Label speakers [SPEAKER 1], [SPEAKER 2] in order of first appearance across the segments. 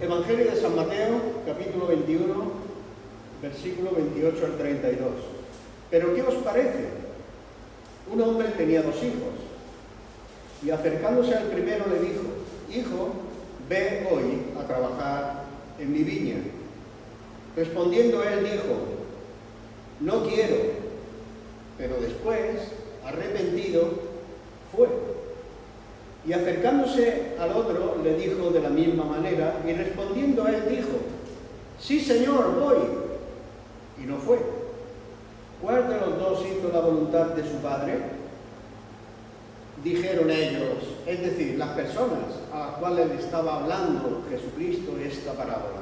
[SPEAKER 1] Evangelio de San Mateo, capítulo 21, versículo 28 al 32. ¿Pero qué os parece? Un hombre tenía 2 hijos, y acercándose al primero le dijo: Hijo, ve hoy a trabajar en mi viña. Respondiendo él dijo: No quiero. Pero después, arrepentido, fue. Y acercándose al otro le dijo de la misma manera, y respondiendo él dijo: Sí, Señor, voy. Y no fue. ¿Cuál de los 2 hizo la voluntad de su padre? Dijeron ellos, es decir, las personas a las cuales le estaba hablando Jesucristo esta parábola.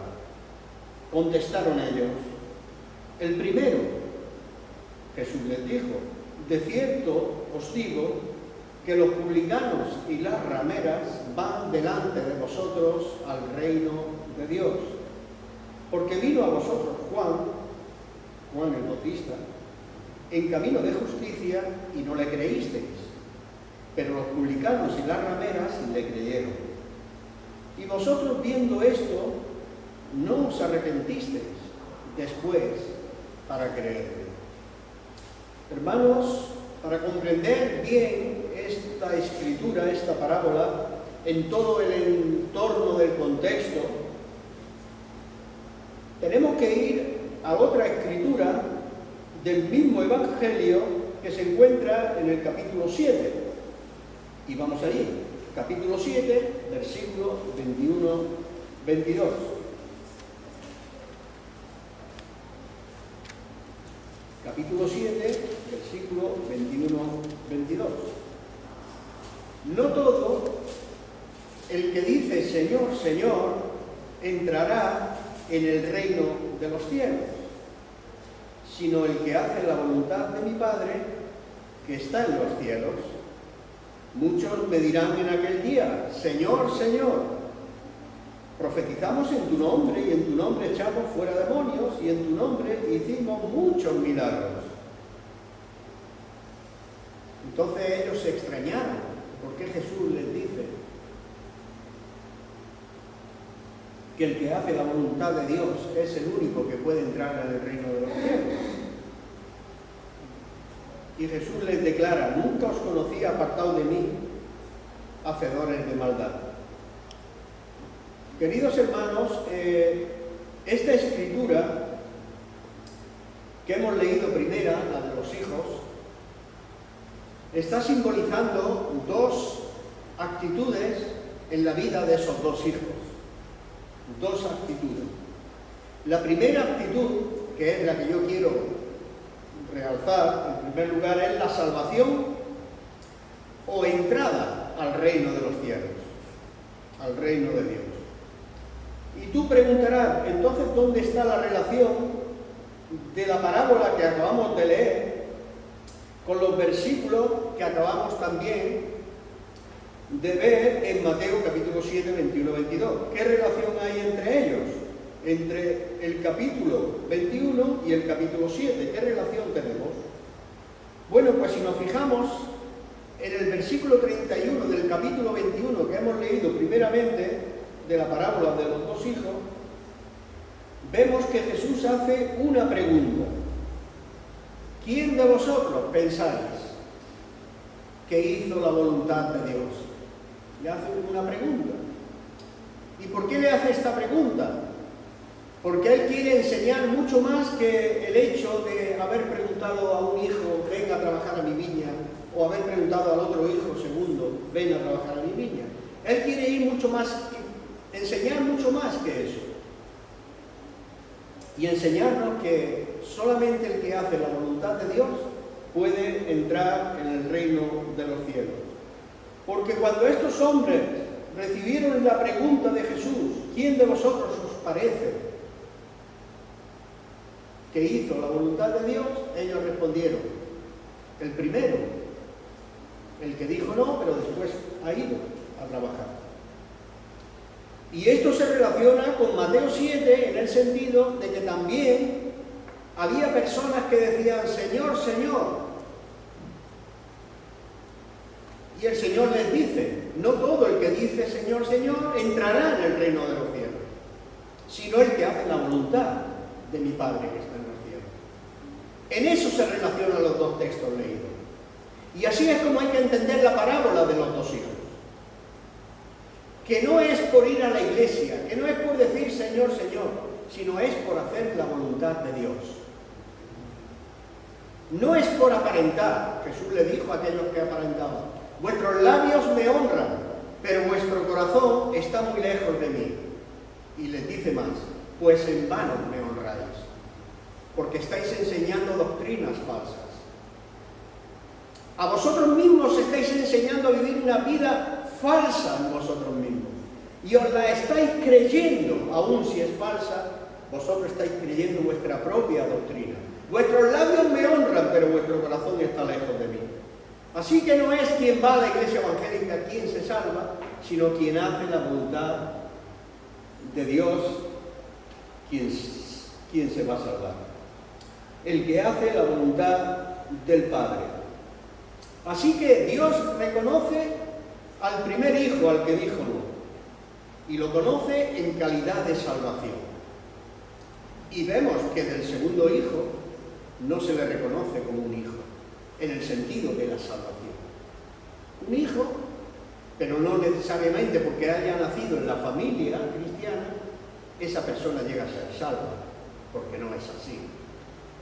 [SPEAKER 1] Contestaron ellos: el primero. Jesús les dijo: de cierto os digo que los publicanos y las rameras van delante de vosotros al reino de Dios. Porque vino a vosotros Juan el Bautista, en camino de justicia y no le creísteis, pero los publicanos y las rameras le creyeron. Y vosotros, viendo esto, no os arrepentisteis después para creerle. Hermanos, para comprender bien esta escritura, esta parábola, en todo el entorno del contexto, tenemos que ir a otra escritura del mismo Evangelio que se encuentra en el capítulo 7. Y vamos allí, capítulo 7, versículo 21-22. Capítulo 7, versículo 21-22. No todo el que dice Señor, Señor, entrará en el reino de los cielos, sino el que hace la voluntad de mi Padre que está en los cielos. Muchos me dirán en aquel día: Señor, Señor, profetizamos en tu nombre, y en tu nombre echamos fuera demonios, y en tu nombre hicimos muchos milagros. Entonces ellos se extrañaron, porque Jesús les dice que el que hace la voluntad de Dios es el único que puede entrar en el reino de los cielos. Y Jesús les declara: nunca os conocí apartados de mí, hacedores de maldad. Queridos hermanos, esta escritura que hemos leído primera, la de los hijos, está simbolizando 2 actitudes en la vida de esos 2 hijos. 2 actitudes. La primera actitud, que es la que yo quiero realzar, en primer lugar, es la salvación o entrada al reino de los cielos, al reino de Dios. Y tú preguntarás, entonces, ¿dónde está la relación de la parábola que acabamos de leer con los versículos que acabamos también de ver en Mateo capítulo 7, 21-22? ¿Qué relación hay entre ellos? Entre el capítulo 21 y el capítulo 7. ¿Qué relación tenemos? Bueno, pues si nos fijamos en el versículo 31 del capítulo 21 que hemos leído primeramente, de la parábola de los 2 hijos, vemos que Jesús hace una pregunta: ¿quién de vosotros pensáis que hizo la voluntad de Dios? Le hace una pregunta. ¿Y por qué le hace esta pregunta? Porque él quiere enseñar mucho más que el hecho de haber preguntado a un hijo: ven a trabajar a mi viña, o haber preguntado al otro hijo segundo: ven a trabajar a mi viña. Él quiere ir mucho más, enseñar mucho más que eso, y enseñarnos que solamente el que hace la voluntad de Dios puede entrar en el reino de los cielos. Porque cuando estos hombres recibieron la pregunta de Jesús: ¿quién de vosotros os parece que hizo la voluntad de Dios?, ellos respondieron: el primero, el que dijo no, pero después ha ido a trabajar. Y esto se relaciona con Mateo 7 en el sentido de que también había personas que decían: Señor, Señor. Y el Señor les dice: no todo el que dice Señor, Señor entrará en el reino de los cielos. sino el que hace la voluntad de mi Padre que está en los cielos. En eso se relacionan los dos textos leídos. Y así es como hay que entender la parábola de los dos hijos. Que no es por ir a la iglesia, que no es por decir Señor, Señor, sino es por hacer la voluntad de Dios. No es por aparentar. Jesús le dijo a aquellos que aparentaban: vuestros labios me honran, pero vuestro corazón está muy lejos de mí. Y les dice más: pues en vano me honráis, porque estáis enseñando doctrinas falsas. A vosotros mismos estáis enseñando a vivir una vida falsa en vosotros mismos. Y os la estáis creyendo, aun si es falsa, vosotros estáis creyendo vuestra propia doctrina. Vuestros labios me honran, pero vuestro corazón está lejos de mí. Así que no es quien va a la iglesia evangélica quien se salva, sino quien hace la voluntad de Dios, quien se va a salvar. El que hace la voluntad del Padre. Así que Dios reconoce al primer hijo, al que dijo no, y lo conoce en calidad de salvación. Y vemos que del segundo hijo no se le reconoce como un hijo, en el sentido de la salvación. Un hijo, pero no necesariamente porque haya nacido en la familia cristiana, esa persona llega a ser salva, porque no es así.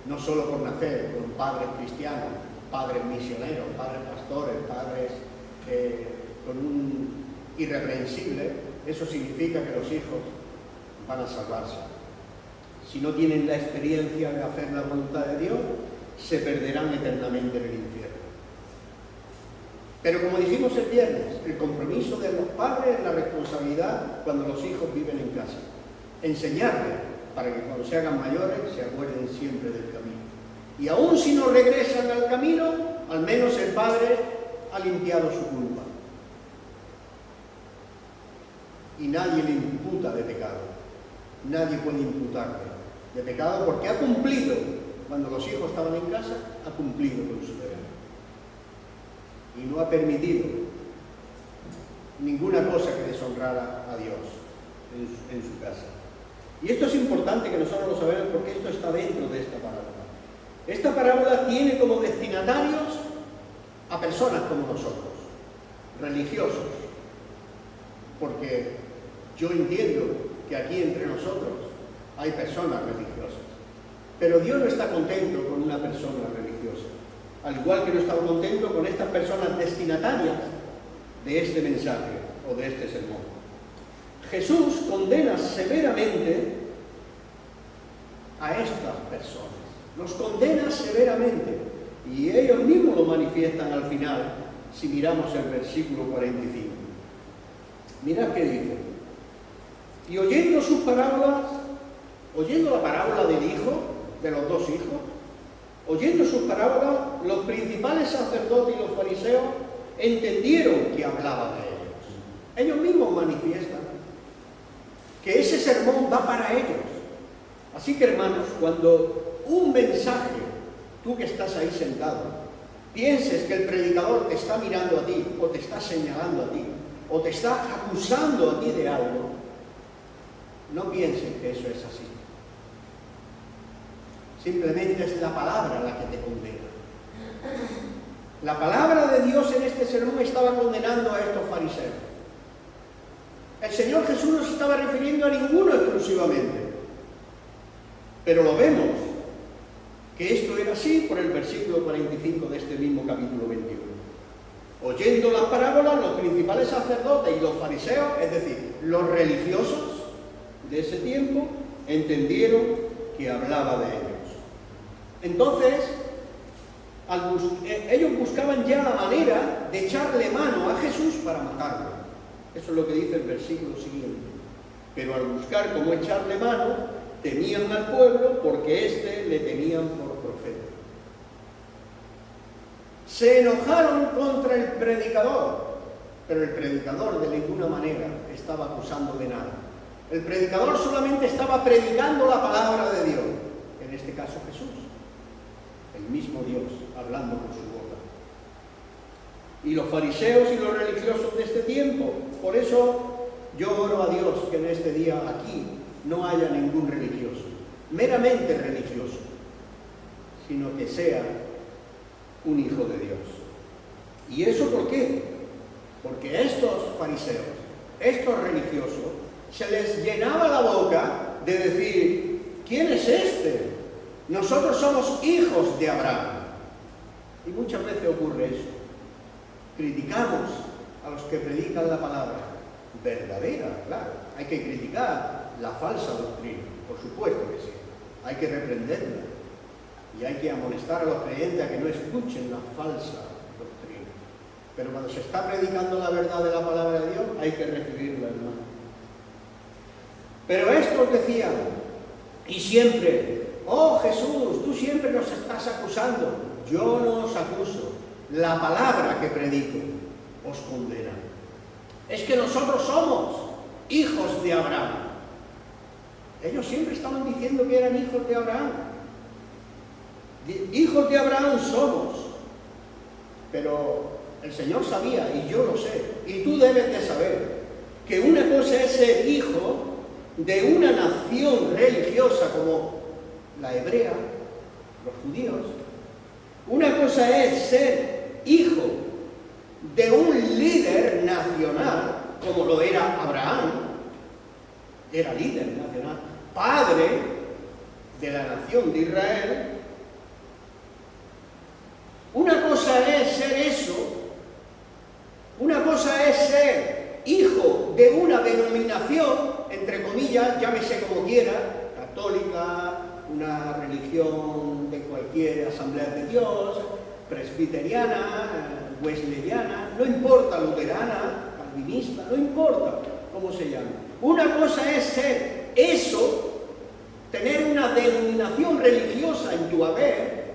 [SPEAKER 1] No solo por nacer con padres cristianos, padres misioneros, padres pastores, padres con un irreprensible, eso significa que los hijos van a salvarse. Si no tienen la experiencia de hacer la voluntad de Dios, se perderán eternamente en el infierno. Pero como dijimos el viernes, el compromiso de los padres es la responsabilidad cuando los hijos viven en casa. Enseñarles para que cuando se hagan mayores se acuerden siempre del camino. Y aun si no regresan al camino, al menos el padre ha limpiado su culpa. Y nadie le imputa de pecado. Nadie puede imputarle de pecado porque ha cumplido, cuando los hijos estaban en casa, ha cumplido con su deber. Y no ha permitido ninguna cosa que deshonrara a Dios en su casa. Y esto es importante que nosotros lo sabemos porque esto está dentro de esta parábola. Esta parábola tiene como destinatarios a personas como nosotros, religiosos, porque yo entiendo que aquí entre nosotros hay personas religiosas, pero Dios no está contento con una persona religiosa, al igual que no está contento con estas personas destinatarias de este mensaje o de este sermón. Jesús condena severamente a estas personas, los condena severamente, y ellos mismos lo manifiestan al final, si miramos el versículo 45. Mirad qué dice: y oyendo sus parábolas, oyendo la parábola del hijo, de los dos hijos, oyendo sus parábolas, los principales sacerdotes y los fariseos entendieron que hablaba de ellos. Ellos mismos manifiestan que ese sermón va para ellos. Así que, hermanos, cuando un mensaje, tú que estás ahí sentado, pienses que el predicador te está mirando a ti, o te está señalando a ti, o te está acusando a ti de algo, no pienses que eso es así. Simplemente es la palabra la que te condena. La palabra de Dios en este sermón estaba condenando a estos fariseos. El Señor Jesús no se estaba refiriendo a ninguno exclusivamente, pero lo vemos que esto era así por el versículo 45 de este mismo capítulo 21. Oyendo las parábolas, los principales sacerdotes y los fariseos, es decir, los religiosos de ese tiempo, entendieron que hablaba de ellos. Entonces, ellos buscaban ya la manera de echarle mano a Jesús para matarlo. Eso es lo que dice el versículo siguiente. Pero al buscar cómo echarle mano, temían al pueblo porque éste le tenían por profeta. Se enojaron contra el predicador, pero el predicador de ninguna manera estaba acusando de nada. El predicador solamente estaba predicando la palabra de Dios, en este caso Jesús, el mismo Dios, hablando por su boca. Y los fariseos y los religiosos de este tiempo, por eso yo oro a Dios que en este día aquí no haya ningún religioso, meramente religioso, sino que sea un hijo de Dios. ¿Y eso por qué? Porque a estos fariseos, estos religiosos, se les llenaba la boca de decir: ¿quién es este? Nosotros somos hijos de Abraham. Y muchas veces ocurre eso. Criticamos a los que predican la palabra verdadera, claro. Hay que criticar la falsa doctrina, por supuesto que sí. Hay que reprenderla. Y hay que amonestar a los creyentes a que no escuchen la falsa doctrina. Pero cuando se está predicando la verdad de la palabra de Dios, hay que recibirla, hermano. Pero estos decían, y siempre: oh Jesús, tú siempre nos estás acusando. Yo no os acuso. La palabra que predico os condena. Es que nosotros somos hijos de Abraham. Ellos siempre estaban diciendo que eran hijos de Abraham. Hijos de Abraham somos. Pero el Señor sabía, y yo lo sé, y tú debes de saber, que una cosa es ser hijo de una nación religiosa como la hebrea, los judíos. Una cosa es ser hijo de un líder nacional, como lo era Abraham, era líder nacional, padre de la nación de Israel. Una cosa es ser eso, una cosa es ser hijo de una denominación, entre comillas, llámese como quiera, católica, una religión de cualquier Asamblea de Dios, presbiteriana, wesleyana, no importa, luterana, calvinista, no importa cómo se llama. Una cosa es ser eso, tener una denominación religiosa en tu haber,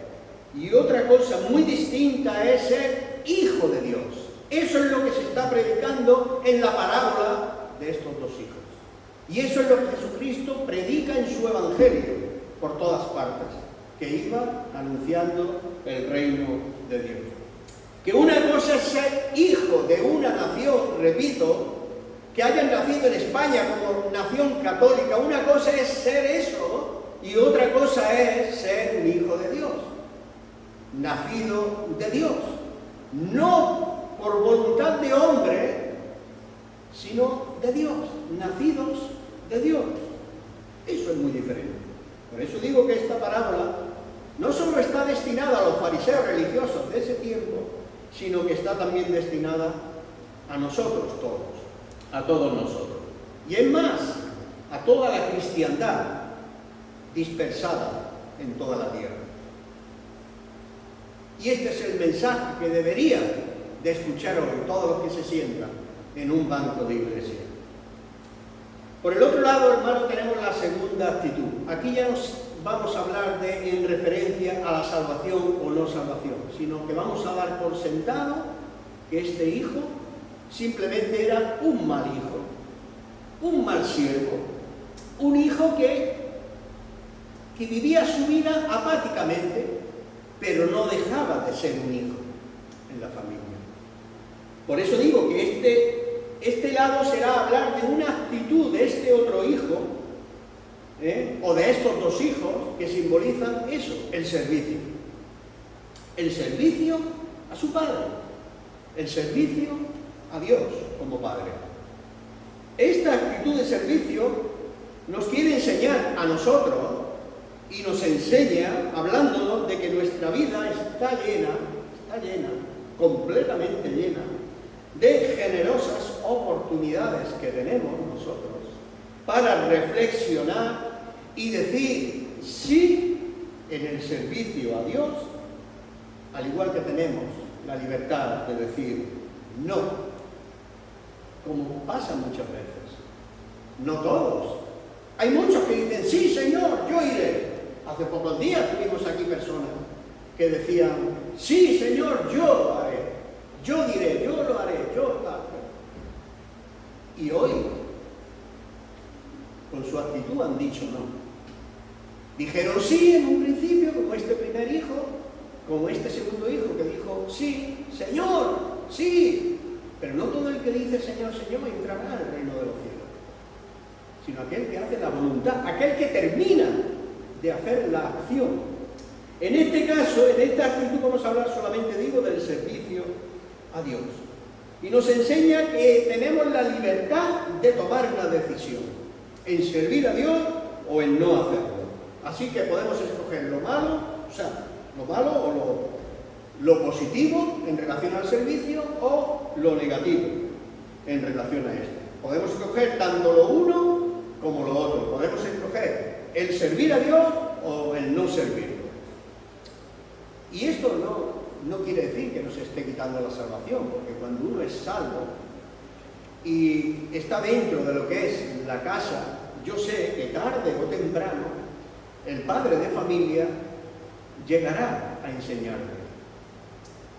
[SPEAKER 1] y otra cosa muy distinta es ser hijo de Dios. Eso es lo que se está predicando en la parábola de estos dos hijos. Y eso es lo que Jesucristo predica en su evangelio por todas partes, que iba anunciando el reino de Dios. Que una cosa es ser hijo de una nación, repito, que hayan nacido en España como nación católica, una cosa es ser eso y otra cosa es ser un hijo de Dios, nacido de Dios, no por voluntad de hombre, sino de Dios, nacidos de Dios. Eso es muy diferente. Por eso digo que esta parábola no solo está destinada a los fariseos religiosos de ese tiempo, sino que está también destinada a nosotros todos, a todos nosotros. Y es más, a toda la cristiandad dispersada en toda la tierra. Y este es el mensaje que deberían de escuchar hoy todos los que se sientan en un banco de iglesia. Por el otro lado, hermano, tenemos la segunda actitud. Aquí ya nos vamos a hablar en referencia a la salvación o no salvación, sino que vamos a dar por sentado que este hijo simplemente era un mal hijo, un mal siervo, un hijo que vivía su vida apáticamente, pero no dejaba de ser un hijo en la familia. Por eso digo que este lado será hablar de una actitud de este otro hijo, o de estos dos hijos, que simbolizan eso, el servicio. El servicio a su padre, el servicio a Dios como padre. Esta actitud de servicio nos quiere enseñar a nosotros y nos enseña hablándonos de que nuestra vida está llena, completamente llena, de generosas oportunidades que tenemos nosotros para reflexionar y decir sí en el servicio a Dios, al igual que tenemos la libertad de decir no, como pasa muchas veces. No todos. Hay muchos que dicen, sí, Señor, yo iré. Hace pocos días tuvimos aquí personas que decían, sí, Señor, yo lo haré, yo diré, yo lo haré, yo tal. Y hoy, con su actitud han dicho no. Dijeron sí en un principio, como este primer hijo, como este segundo hijo que dijo, sí, Señor, sí. Pero no todo el que dice Señor, Señor entrará al reino de los cielos. sino aquel que hace la voluntad, aquel que termina de hacer la acción. En este caso, en esta actitud vamos a hablar solamente, digo, del servicio a Dios. Y nos enseña que tenemos la libertad de tomar una decisión, en servir a Dios o en no hacerlo. Así que podemos escoger lo malo, o lo positivo en relación al servicio o lo negativo en relación a esto. Podemos escoger tanto lo uno como lo otro. Podemos escoger el servir a Dios o el no servirlo. Y esto no quiere decir que nos esté quitando la salvación, porque cuando uno es salvo y está dentro de lo que es la casa, yo sé que tarde o temprano el padre de familia llegará a enseñarle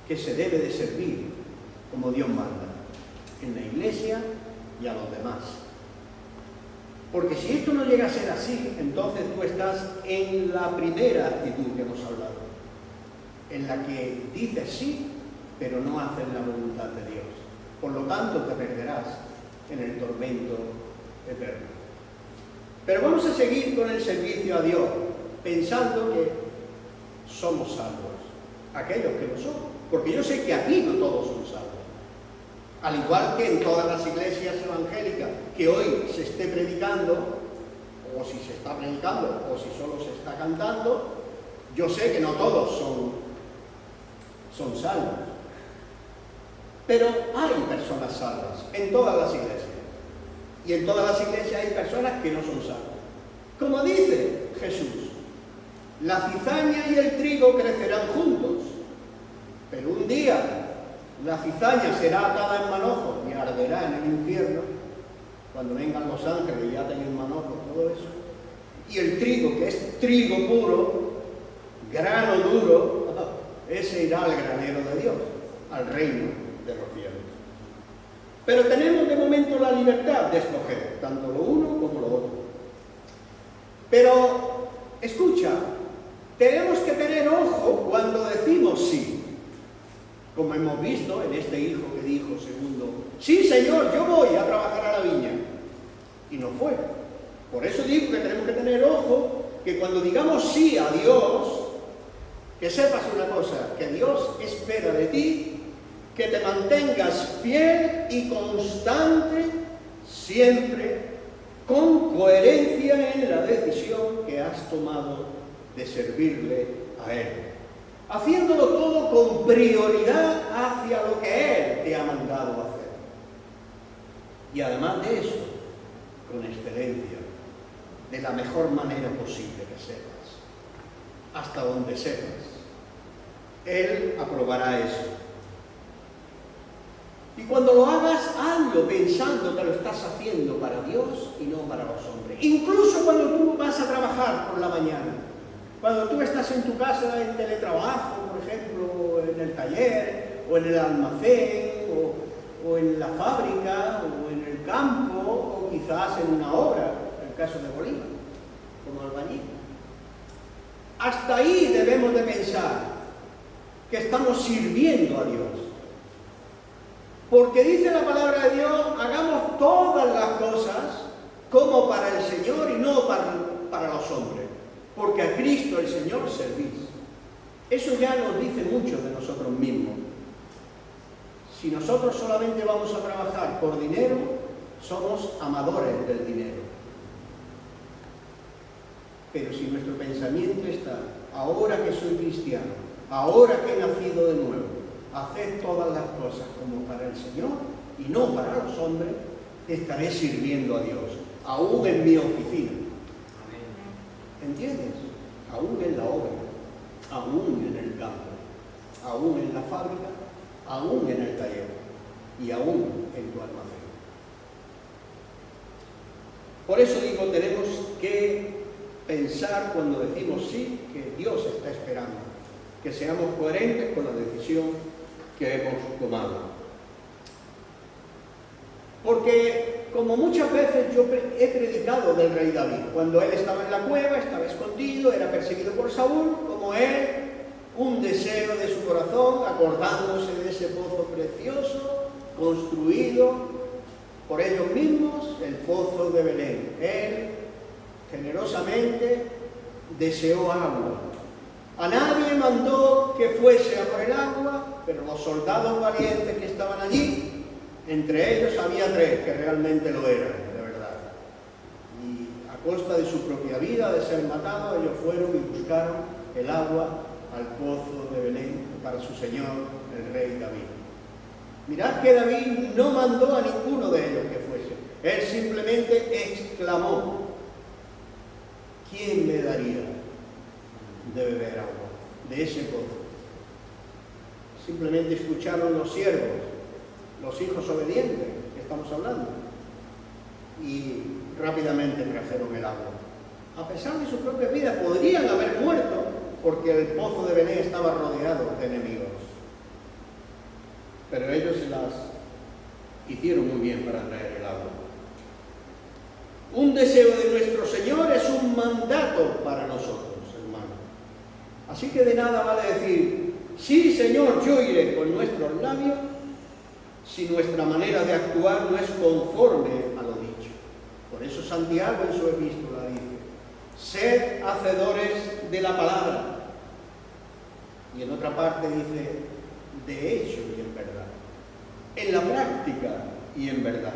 [SPEAKER 1] que se debe de servir como Dios manda, en la iglesia y a los demás. Porque si esto no llega a ser así, entonces tú estás en la primera actitud que hemos hablado, en la que dices sí, pero no haces la voluntad de Dios. Por lo tanto, te perderás en el tormento eterno. Pero vamos a seguir con el servicio a Dios, pensando que somos salvos, aquellos que lo son. Porque yo sé que aquí no todos son salvos. Al igual que en todas las iglesias evangélicas que hoy se esté predicando, o si se está predicando, o si solo se está cantando, yo sé que no todos son salvos. Pero hay personas salvas en todas las iglesias. Y en todas las iglesias hay personas que no son salvas. Como dice Jesús, la cizaña y el trigo crecerán juntos, pero un día la cizaña será atada en manojos y arderá en el infierno, cuando vengan los ángeles y aten en manojos todo eso. Y el trigo, que es trigo puro, grano duro, ese irá al granero de Dios, al reino de los cielos. Pero tenemos de momento la libertad de escoger tanto lo uno como lo otro. Pero, escucha, tenemos que tener ojo cuando decimos sí. Como hemos visto en este hijo que dijo segundo, sí señor, yo voy a trabajar a la viña. Y no fue. Por eso digo que tenemos que tener ojo, que cuando digamos sí a Dios, que sepas una cosa, que Dios espera de ti que te mantengas fiel y constante siempre, con coherencia en la decisión que has tomado de servirle a Él, haciéndolo todo con prioridad hacia lo que Él te ha mandado hacer. Y además de eso, con excelencia, de la mejor manera posible que sepas, hasta donde sepas. Él aprobará eso. Y cuando lo hagas, hazlo pensando que lo estás haciendo para Dios y no para los hombres. Incluso cuando tú vas a trabajar por la mañana, cuando tú estás en tu casa en teletrabajo, por ejemplo, en el taller, o en el almacén, o en la fábrica, o en el campo, o quizás en una obra, en el caso de Bolívar, como albañil. Hasta ahí debemos de pensar que estamos sirviendo a Dios. Porque dice la palabra de Dios, hagamos todas las cosas como para el Señor y no para los hombres. Porque a Cristo el Señor servís. Eso ya nos dice mucho de nosotros mismos. Si nosotros solamente vamos a trabajar por dinero, somos amadores del dinero. Pero si nuestro pensamiento está, ahora que soy cristiano, ahora que he nacido de nuevo, hacer todas las cosas como para el Señor y no para los hombres, estaré sirviendo a Dios, aún en mi oficina. ¿Entiendes? Aún en la obra, aún en el campo, aún en la fábrica, aún en el taller y aún en tu almacén. Por eso digo, tenemos que pensar cuando decimos sí, que Dios está esperando, que seamos coherentes con la decisión que hemos tomado. Porque, como muchas veces yo he predicado del rey David, cuando él estaba en la cueva, estaba escondido, era perseguido por Saúl, como él, un deseo de su corazón, acordándose de ese pozo precioso, construido por ellos mismos el pozo de Belén. Él generosamente deseó agua. A nadie mandó que fuese a por el agua, pero los soldados valientes que estaban allí, entre ellos había 3 que realmente lo eran, de verdad. Y a costa de su propia vida, de ser matados, ellos fueron y buscaron el agua al pozo de Belén para su señor, el rey David. Mirad que David no mandó a ninguno de ellos que fuese. Él simplemente exclamó: ¿quién me daría de beber agua de ese pozo? Simplemente escucharon los siervos, los hijos obedientes que estamos hablando, y rápidamente trajeron el agua. A pesar de su propia vida, podrían haber muerto porque el pozo de Belén estaba rodeado de enemigos. Pero ellos se las hicieron muy bien para traer el agua. Un deseo de nuestro Señor es un mandato para nosotros, hermanos. Así que de nada vale decir: sí, Señor, yo iré, con nuestros labios, si nuestra manera de actuar no es conforme a lo dicho. Por eso Santiago en su epístola dice: sed hacedores de la palabra. Y en otra parte dice: de hecho y en verdad. En la práctica y en verdad.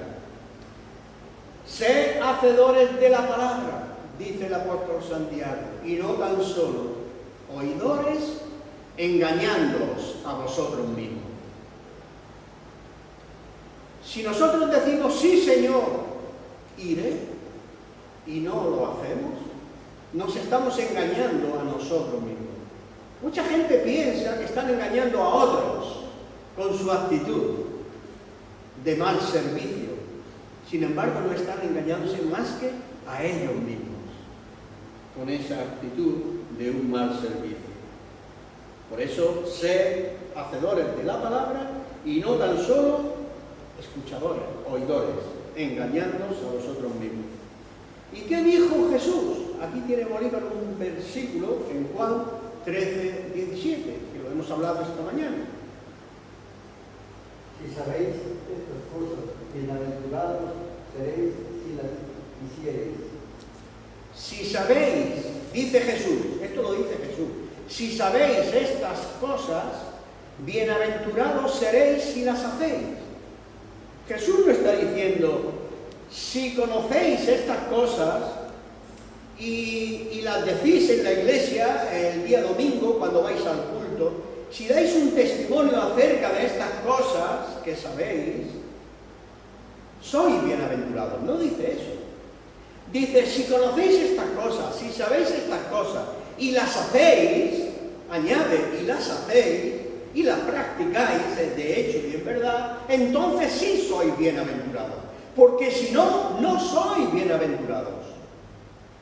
[SPEAKER 1] Sed hacedores de la palabra, dice el apóstol Santiago, y no tan solo oidores, engañándoos a vosotros mismos. Si nosotros decimos: sí, Señor, iré, y no lo hacemos, nos estamos engañando a nosotros mismos. Mucha gente piensa que están engañando a otros con su actitud de mal servicio. Sin embargo, no están engañándose más que a ellos mismos con esa actitud de un mal servicio. Por eso, sed hacedores de la palabra y no tan solo escuchadores, oidores, engañándoos a vosotros mismos. ¿Y qué dijo Jesús? Aquí tiene Bolívar un versículo en Juan 13, 17, que lo hemos hablado esta mañana.
[SPEAKER 2] Si sabéis estas cosas, bienaventurados seréis si las hiciereis.
[SPEAKER 1] Si sabéis, dice Jesús, esto lo dice Jesús, si sabéis estas cosas, bienaventurados seréis si las hacéis. Jesús no está diciendo: si conocéis estas cosas y las decís en la iglesia el día domingo cuando vais al culto, si dais un testimonio acerca de estas cosas que sabéis, sois bienaventurados. No dice eso. Dice: si conocéis estas cosas, si sabéis estas cosas y las hacéis, añade, y las hacéis, y las practicáis de hecho y en verdad, entonces sí sois bienaventurados. Porque si no, no sois bienaventurados.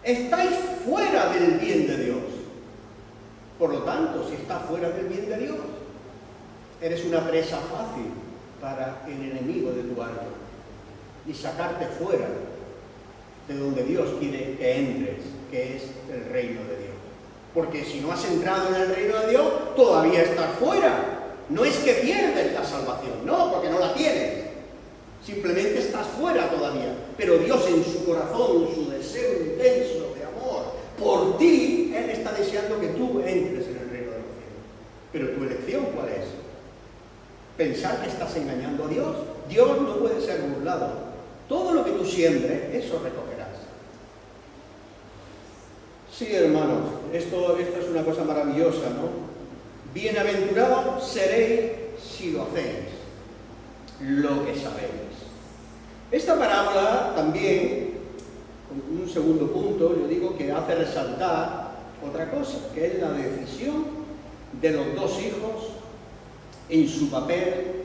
[SPEAKER 1] Estáis fuera del bien de Dios. Por lo tanto, si estás fuera del bien de Dios, eres una presa fácil para el enemigo de tu alma y sacarte fuera de donde Dios quiere que entres, que es el reino de Dios. Porque si no has entrado en el reino de Dios, todavía estás fuera. No es que pierdes la salvación, no, porque no la tienes. Simplemente estás fuera todavía. Pero Dios en su corazón, en su deseo intenso de amor por ti, Él está deseando que tú entres en el reino de los cielos. Pero tu elección, ¿cuál es? Pensar que estás engañando a Dios. Dios no puede ser burlado. Todo lo que tú siembres, eso recogerás. Sí, hermanos, esto es una cosa maravillosa, ¿no? Bienaventurados seréis si lo hacéis, lo que sabéis. Esta parábola también, con un segundo punto, yo digo que hace resaltar otra cosa, que es la decisión de los dos hijos en su papel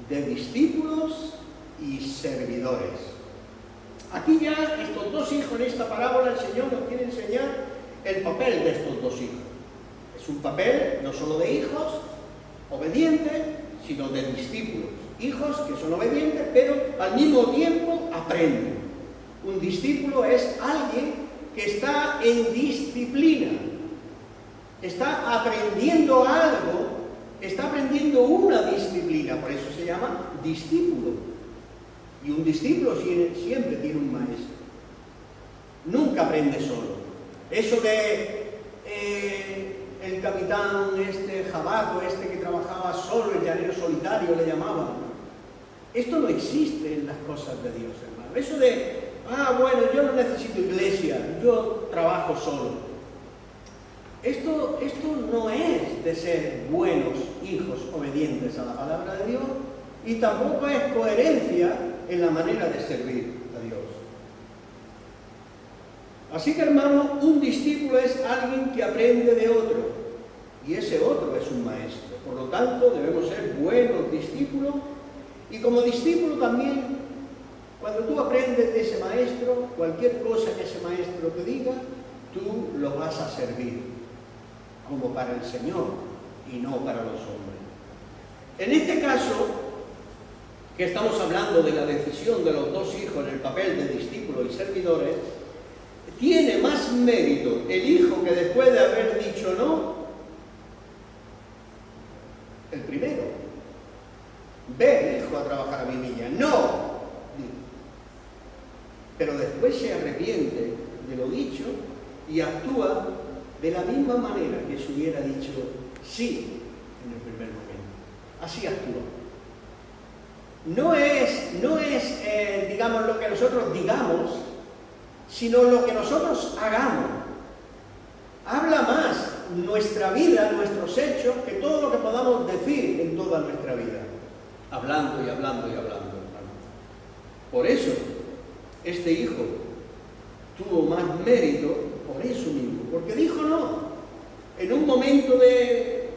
[SPEAKER 1] de discípulos y servidores. Aquí ya estos dos hijos, en esta parábola, el Señor nos quiere enseñar el papel de estos dos hijos. Es un papel no solo de hijos obedientes, sino de discípulos. Hijos que son obedientes, pero al mismo tiempo aprenden. Un discípulo es alguien que está en disciplina, está aprendiendo algo, está aprendiendo una disciplina, por eso se llama discípulo. Y un discípulo siempre tiene un maestro. Nunca aprende solo. Eso de el capitán Jabaco, que trabajaba solo, el llanero solitario le llamaban. Esto no existe en las cosas de Dios, hermano. Eso de, bueno, yo no necesito iglesia, yo trabajo solo. Esto no es de ser buenos hijos obedientes a la palabra de Dios, y tampoco es coherencia en la manera de servir a Dios. Así que, hermano, un discípulo es alguien que aprende de otro, y ese otro es un maestro. Por lo tanto, debemos ser buenos discípulos, y como discípulo también, cuando tú aprendes de ese maestro, cualquier cosa que ese maestro te diga, tú lo vas a servir, como para el Señor y no para los hombres. En este caso, que estamos hablando de la decisión de los dos hijos en el papel de discípulos y servidores, tiene más mérito el hijo que después de haber dicho no, el primero. Ve, hijo, a trabajar a mi niña. No. Pero después se arrepiente de lo dicho y actúa de la misma manera que se hubiera dicho sí en el primer momento. Así actúa. No es digamos, lo que nosotros digamos, sino lo que nosotros hagamos. Habla más nuestra vida, nuestros hechos, que todo lo que podamos decir en toda nuestra vida. Hablando y hablando y hablando. Por eso, este hijo tuvo más mérito por eso mismo, porque dijo no. En un momento de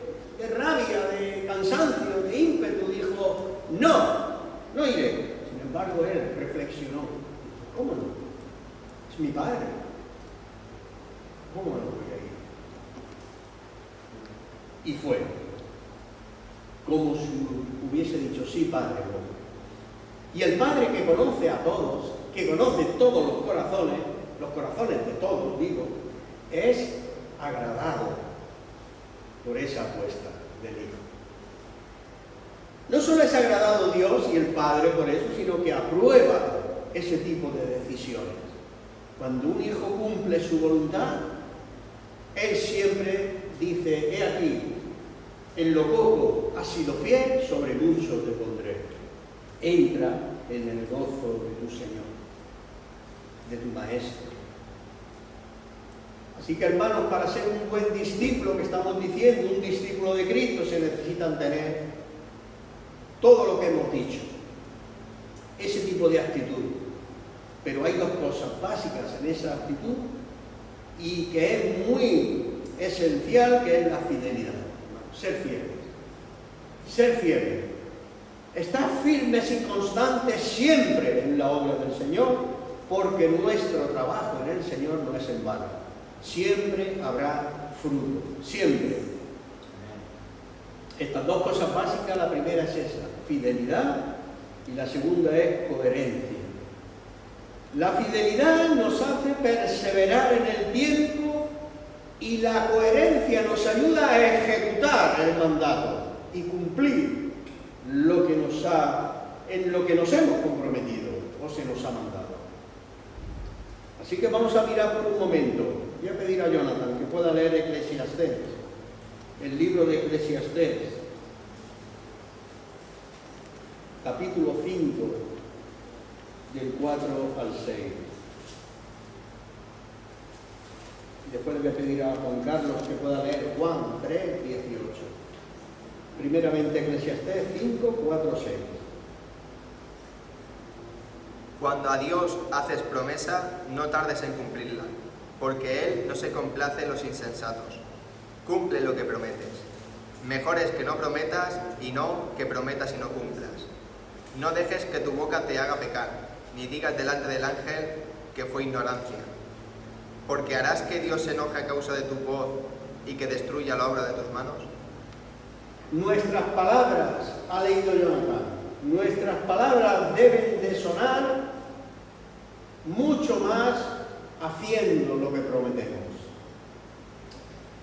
[SPEAKER 1] rabia, de cansancio, de ímpetu, dijo no iré. Sin embargo, él reflexionó. ¿Cómo no? Es mi padre. ¿Cómo no voy a ir? Y fue. Como si hubiese dicho, sí, padre. Y el padre que conoce a todos, que conoce todos los corazones de todos, digo, es agradado por esa apuesta del hijo. No solo es agradado Dios y el Padre por eso, sino que aprueba ese tipo de decisiones. Cuando un hijo cumple su voluntad, él siempre dice, he aquí, en lo poco has sido fiel, sobre mucho te pondré. Entra en el gozo de tu Señor, de tu Maestro. Así que, hermanos, para ser un buen discípulo, que estamos diciendo, un discípulo de Cristo, se necesitan tener todo lo que hemos dicho, ese tipo de actitud. Pero hay dos cosas básicas en esa actitud y que es muy esencial, que es la fidelidad. Ser fieles. Ser fieles. Estar firmes y constantes siempre en la obra del Señor, porque nuestro trabajo en el Señor no es en vano. Siempre habrá fruto. Siempre. Estas dos cosas básicas, la primera es esa, fidelidad, y la segunda es coherencia. La fidelidad nos hace perseverar en el tiempo y la coherencia nos ayuda a ejecutar el mandato y cumplir en lo que nos hemos comprometido o se nos ha mandado. Así que vamos a mirar por un momento. Voy a pedir a Jonathan que pueda leer Eclesiastés, el libro de Eclesiastés, capítulo 5, del 4 al 6. Y después le voy a pedir a Juan Carlos que pueda leer Juan 3, 18. Primeramente Eclesiastés 5, 4, 6.
[SPEAKER 3] Cuando a Dios haces promesa, no tardes en cumplirla, porque Él no se complace en los insensatos. Cumple lo que prometes. Mejor es que no prometas y no que prometas y no cumplas. No dejes que tu boca te haga pecar, ni digas delante del ángel que fue ignorancia. Porque harás que Dios se enoje a causa de tu voz y que destruya la obra de tus manos.
[SPEAKER 1] Nuestras palabras, ha leído Jonathan, nuestras palabras deben de sonar mucho más haciendo lo que prometemos.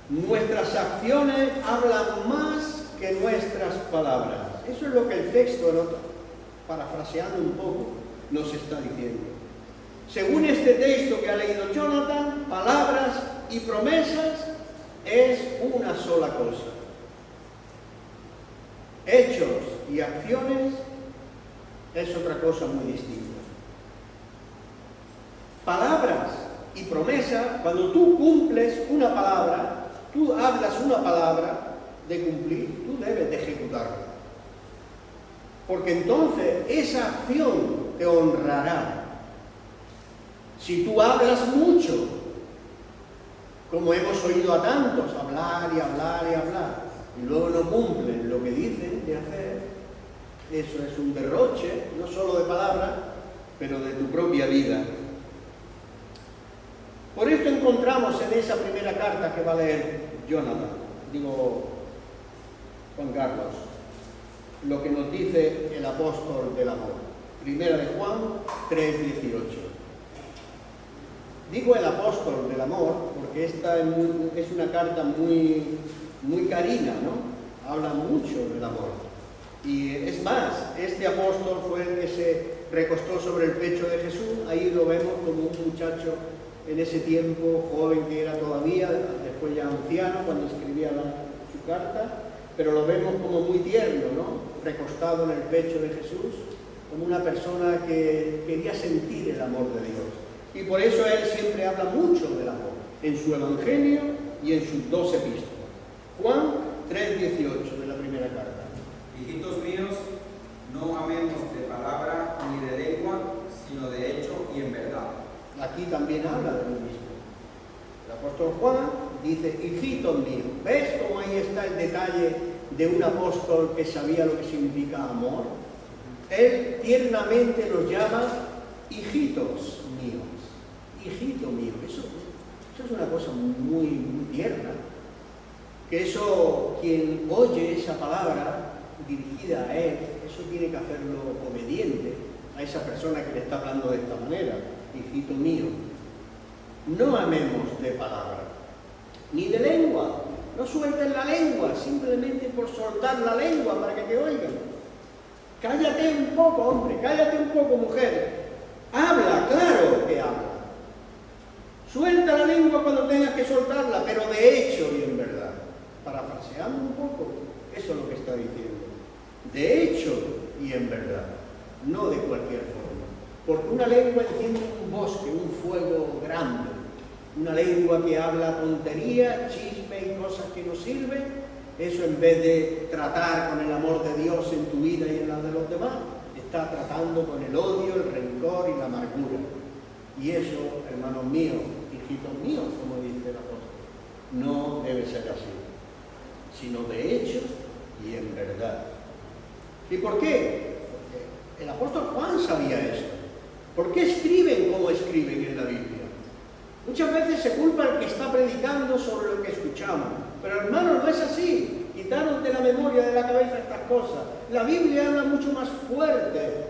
[SPEAKER 1] Nuestras acciones hablan más que nuestras palabras. Eso es lo que el texto, parafraseando un poco, nos está diciendo. Según este texto que ha leído Jonathan, palabras y promesas es una sola cosa. Hechos y acciones es otra cosa muy distinta. Palabras y promesa, cuando tú cumples una palabra, tú hablas una palabra de cumplir, tú debes de ejecutarla. Porque entonces esa acción te honrará. Si tú hablas mucho, como hemos oído a tantos, hablar y hablar y hablar, y luego no cumplen lo que dicen de hacer, eso es un derroche, no solo de palabras, pero de tu propia vida. Por esto encontramos en esa primera carta que va a leer Juan Carlos, lo que nos dice el apóstol del amor. Primera de Juan 3:18. Digo el apóstol del amor porque esta es una carta muy carina, ¿no? Habla mucho del amor. Y es más, este apóstol fue el que se recostó sobre el pecho de Jesús. Ahí lo vemos como un muchacho en ese tiempo, joven que era todavía, después ya anciano, cuando escribía su carta, pero lo vemos como muy tierno, ¿no? Recostado en el pecho de Jesús, como una persona que quería sentir el amor de Dios. Y por eso él siempre habla mucho del amor, en su Evangelio y en sus 2 epístolas. Juan 3:18 de la primera carta.
[SPEAKER 4] Hijitos míos, no amemos de palabra ni de lengua, sino de hecho y en verdad.
[SPEAKER 1] Aquí también habla de lo mismo. El apóstol Juan dice, hijitos míos. ¿Ves cómo ahí está el detalle de un apóstol que sabía lo que significa amor? Él tiernamente los llama hijitos míos. Hijito mío. Eso es una cosa muy tierna. Que eso, quien oye esa palabra dirigida a él, eso tiene que hacerlo obediente a esa persona que le está hablando de esta manera. Hijito mío, no amemos de palabra, ni de lengua. No suelten la lengua, simplemente por soltar la lengua para que te oigan. Cállate un poco, hombre, cállate un poco, mujer. Habla, claro que habla. Suelta la lengua cuando tengas que soltarla, pero de hecho y en verdad. Parafraseando un poco, eso es lo que está diciendo. De hecho y en verdad, no de cualquier forma. Porque una lengua enciende un bosque, un fuego grande. Una lengua que habla tonterías, chisme y cosas que no sirven, eso en vez de tratar con el amor de Dios en tu vida y en la de los demás, está tratando con el odio, el rencor y la amargura. Y eso, hermanos míos, hijitos míos, como dice el apóstol, no debe ser así, sino de hecho y en verdad. ¿Y por qué? Porque el apóstol Juan sabía esto. ¿Por qué escriben como escriben en la Biblia? Muchas veces se culpa al que está predicando sobre lo que escuchamos. Pero hermanos, no es así. Quitaros de la memoria, de la cabeza estas cosas. La Biblia habla mucho más fuerte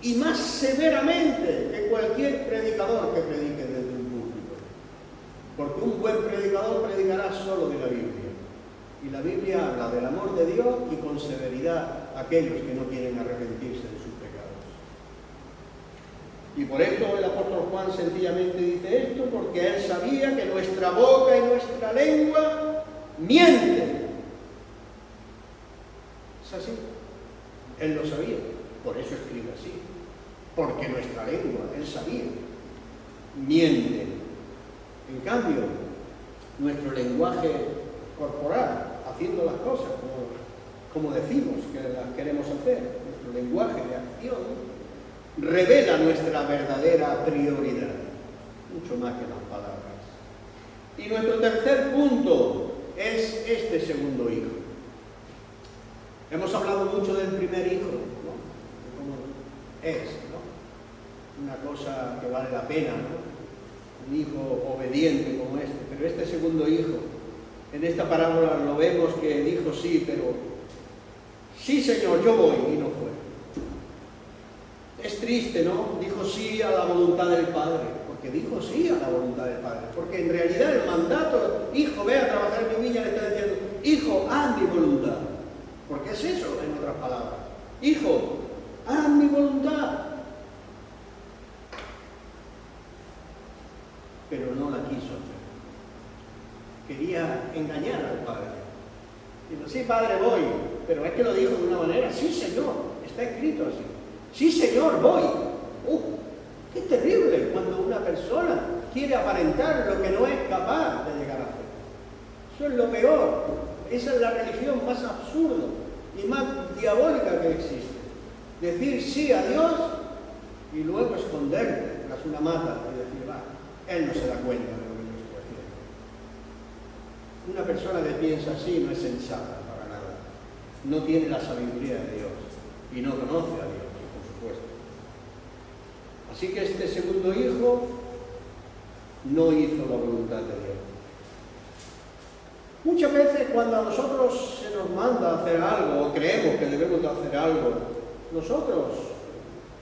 [SPEAKER 1] y más severamente que cualquier predicador que predique desde un púlpito. Porque un buen predicador predicará solo de la Biblia. Y la Biblia habla del amor de Dios y con severidad a aquellos que no quieren arrepentirse de sus pecados. Y por esto el apóstol Juan sencillamente dice esto, porque él sabía que nuestra boca y nuestra lengua mienten. Es así. Él lo sabía, por eso escribe así. Porque nuestra lengua, él sabía, miente. En cambio, nuestro lenguaje corporal, haciendo las cosas como decimos que las queremos hacer, nuestro lenguaje de acción, revela nuestra verdadera prioridad, mucho más que las palabras. Y nuestro tercer punto es este segundo hijo. Hemos hablado mucho del primer hijo, ¿no? De cómo es, ¿no? Una cosa que vale la pena, ¿no? Un hijo obediente como este. Pero este segundo hijo, en esta parábola lo vemos que dijo sí, pero sí, Señor, yo voy, y no fue. Es triste, ¿no? Dijo sí a la voluntad del Padre, porque dijo sí a la voluntad del Padre, porque en realidad el mandato, hijo, ve a trabajar en mi viña, le está diciendo, hijo, haz mi voluntad, porque es eso en otras palabras, hijo, haz mi voluntad, pero no la quiso hacer. Quería engañar al padre. Dijo, sí, padre, voy, pero es que lo dijo de una manera, sí, señor, está escrito así. Sí, señor, voy. ¡Qué terrible cuando una persona quiere aparentar lo que no es capaz de llegar a hacer! Eso es lo peor. Esa es la religión más absurda y más diabólica que existe. Decir sí a Dios y luego esconderte tras una mata y decir, va, Él no se da cuenta de lo que yo estoy haciendo. Una persona que piensa así no es sensata para nada. No tiene la sabiduría de Dios y no conoce a Dios, por supuesto. Así que este segundo hijo no hizo la voluntad de Dios. Muchas veces cuando a nosotros se nos manda a hacer algo o creemos que debemos de hacer algo, nosotros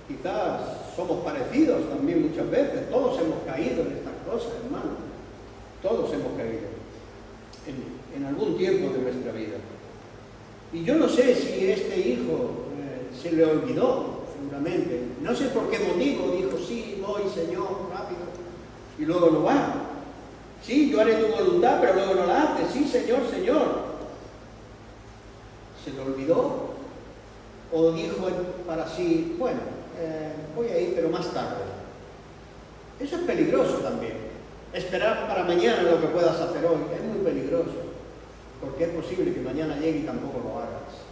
[SPEAKER 1] quizás somos parecidos también muchas veces. Todos hemos caído en estas cosas, hermano. Todos hemos caído en algún tiempo de nuestra vida. Y yo no sé si este hijo se le olvidó, seguramente. No sé por qué motivo dijo, sí, voy, Señor, rápido, y luego no va. Sí, yo haré tu voluntad, pero luego no la hace. Sí, Señor, Señor. ¿Se le olvidó? ¿O dijo para sí, bueno, voy a ir, pero más tarde? Eso es peligroso también. Esperar para mañana lo que puedas hacer hoy es muy peligroso, porque es posible que mañana llegue y tampoco lo hagas.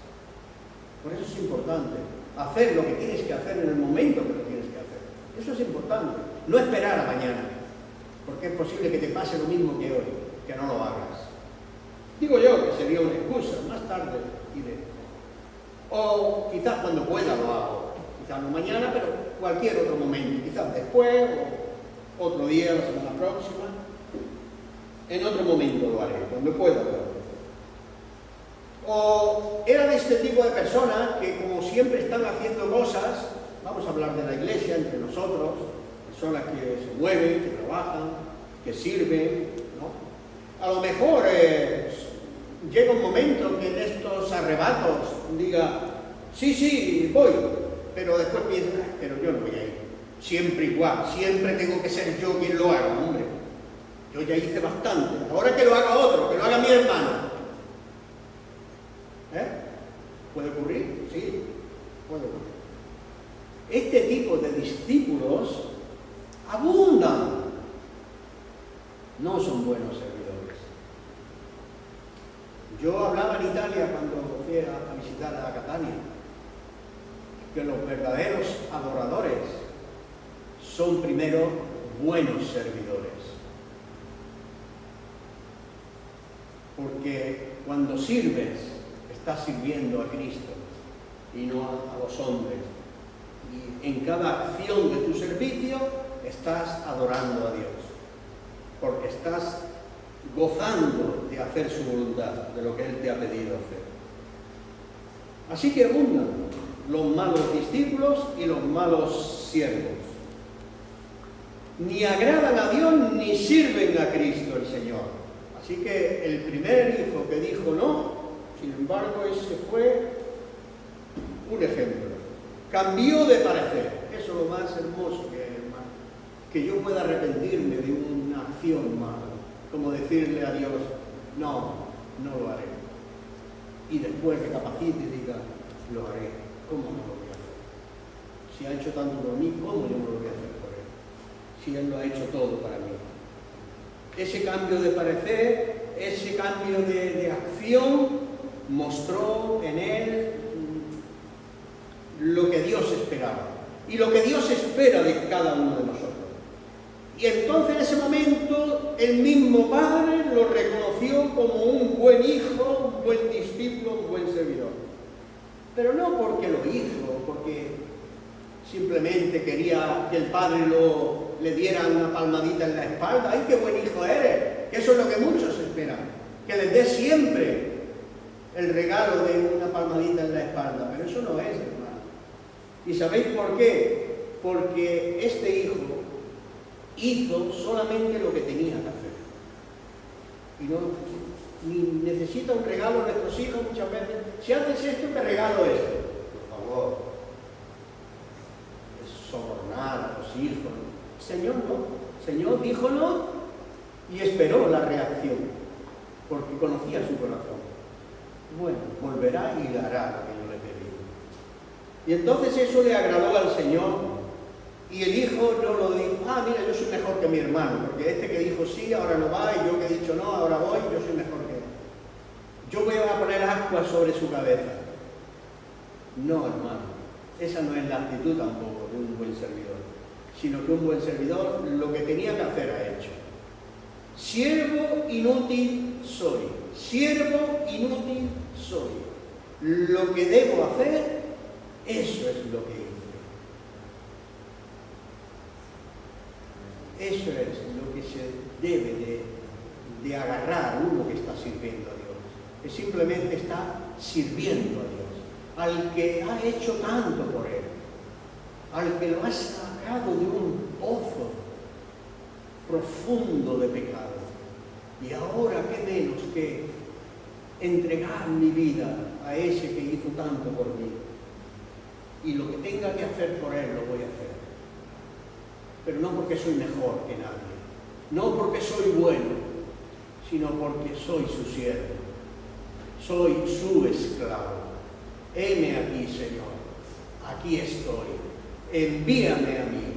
[SPEAKER 1] Por eso es importante hacer lo que tienes que hacer en el momento que lo tienes que hacer. Eso es importante. No esperar a mañana, porque es posible que te pase lo mismo que hoy, que no lo hagas. Digo yo que sería una excusa, más tarde iré. O quizás cuando pueda lo hago, quizás no mañana, pero cualquier otro momento, quizás después, o otro día, la semana próxima. En otro momento lo haré, cuando pueda lo haré. O era de este tipo de personas que como siempre están haciendo cosas, vamos a hablar de la iglesia entre nosotros, personas que se mueven, que trabajan, que sirven, ¿no? A lo mejor llega un momento que en estos arrebatos diga, sí, voy, pero después piensa, pero yo no voy a ir, siempre igual, siempre tengo que ser yo quien lo haga, hombre, yo ya hice bastante, ahora que lo haga otro, que lo haga mi hermano. ¿Puede ocurrir? Sí, puede ocurrir. Este tipo de discípulos abundan, no son buenos servidores. Yo hablaba en Italia cuando fui a visitar a Catania, que los verdaderos adoradores son primero buenos servidores. Porque cuando sirves, estás sirviendo a Cristo y no a los hombres. Y en cada acción de tu servicio estás adorando a Dios, porque estás gozando de hacer su voluntad, de lo que Él te ha pedido hacer. Así que abundan los malos discípulos y los malos siervos. Ni agradan a Dios ni sirven a Cristo el Señor. Así que el primer hijo que dijo no, sin embargo, ese fue un ejemplo. Cambió de parecer. Eso es lo más hermoso que es, hermano. Que yo pueda arrepentirme de una acción mala. Como decirle a Dios, no lo haré. Y después recapacite y diga, lo haré. ¿Cómo no lo voy a hacer? Si ha hecho tanto por mí, ¿cómo yo no lo voy a hacer por Él? Si Él lo ha hecho todo para mí. Ese cambio de parecer, ese cambio de acción, mostró en él lo que Dios esperaba y lo que Dios espera de cada uno de nosotros. Y entonces en ese momento el mismo Padre lo reconoció como un buen hijo, un buen discípulo, un buen servidor. Pero no porque lo hizo, porque simplemente quería que el Padre le diera una palmadita en la espalda. ¡Ay, qué buen hijo eres! Que eso es lo que muchos esperan, que les dé siempre el regalo de una palmadita en la espalda, pero eso no es, hermano. ¿Y sabéis por qué? Porque este hijo hizo solamente lo que tenía que hacer. Y no ni necesita un regalo a nuestros hijos muchas veces. Si haces esto, te regalo esto. Por favor. Es sobornar a los hijos. Señor no. Señor dijo no y esperó la reacción, porque conocía su corazón. Bueno, volverá y hará lo que yo le he pedido. Y entonces eso le agradó al Señor. Y el hijo no lo dijo, mira, yo soy mejor que mi hermano, porque este que dijo sí, ahora no va, y yo que he dicho no, ahora voy, yo soy mejor que él. Yo voy a poner ascuas sobre su cabeza. No, hermano, esa no es la actitud tampoco de un buen servidor, sino que un buen servidor lo que tenía que hacer ha hecho. Siervo inútil soy, siervo inútil soy. Lo que debo hacer, eso es lo que hice. Eso es lo que se debe de agarrar uno que está sirviendo a Dios, que simplemente está sirviendo a Dios, al que ha hecho tanto por él, al que lo ha sacado de un pozo profundo de pecado. Y ahora qué menos que entregar mi vida a ese que hizo tanto por mí. Y lo que tenga que hacer por él lo voy a hacer. Pero no porque soy mejor que nadie, no porque soy bueno, sino porque soy su siervo, soy su esclavo. Heme aquí, Señor, aquí estoy, envíame a mí,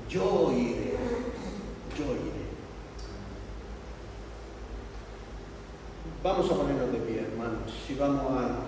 [SPEAKER 1] yo iré, yo iré. Vamos a ponernos de pie, hermanos, si vamos a